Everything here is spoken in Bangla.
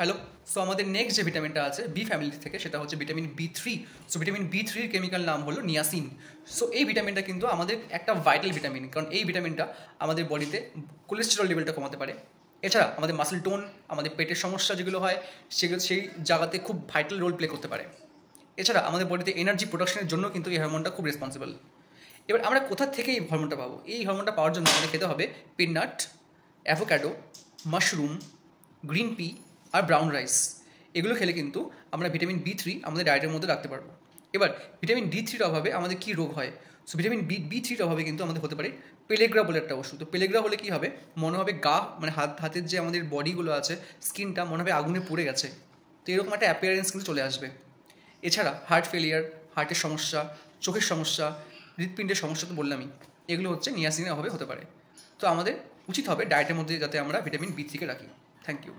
হ্যালো। সো আমাদের নেক্সট যে ভিটামিনটা আছে বি ফ্যামিলি থেকে সেটা হচ্ছে ভিটামিন বি3। সো ভিটামিন বি3-র কেমিক্যাল নাম হলো নিয়াসিন। সো এই ভিটামিনটা কিন্তু আমাদের একটা ভাইটাল ভিটামিন, কারণ এই ভিটামিনটা আমাদের বডিতে কোলেস্টেরল লেভেলটা কমাতে পারে। এছাড়া আমাদের মাসল টোন, আমাদের পেটের সমস্যা যেগুলো হয় সেগুলো সেই জায়গাতে খুব ভাইটাল রোল প্লে করতে পারে। এছাড়া আমাদের বডিতে এনার্জি প্রোডাকশনের জন্য কিন্তু এই হরমোনটা খুব রেসপন্সিবল। এবার আমরা কোথা থেকে এই হরমোনটা পাবো? এই হরমোনটা পাওয়ার জন্য আমাদের খেতে হবে peanut, avocado, mushroom, green pea আর ব্রাউন রাইস। এগুলো খেলে কিন্তু আমরা ভিটামিন বি3 আমাদের ডায়েটের মধ্যে রাখতে পারবো। এবার ভিটামিন ডি3-র অভাবে আমাদের কী রোগ হয়? সো ভিটামিন বি3-র অভাবে কিন্তু আমাদের হতে পারে পেলেগ্রা বলে একটা ওষুধ। তো পেলেগ্রা হলে কী হবে? মনে হবে গা মানে হাতের যে আমাদের বডিগুলো আছে, স্কিনটা মনে হবে আগুনে পুড়ে গেছে। তো এরকম একটা অ্যাপিয়ারেন্স কিন্তু চলে আসবে। এছাড়া হার্ট ফেলিয়ার, হার্টের সমস্যা, চোখের সমস্যা, হৃৎপিণ্ডের সমস্যা তো বললামই, এগুলো হচ্ছে নিয়াসিনের অভাবে হতে পারে। তো আমাদের উচিত হবে ডায়েটের মধ্যে যাতে আমরা ভিটামিন বি3-কে রাখি। Thank you.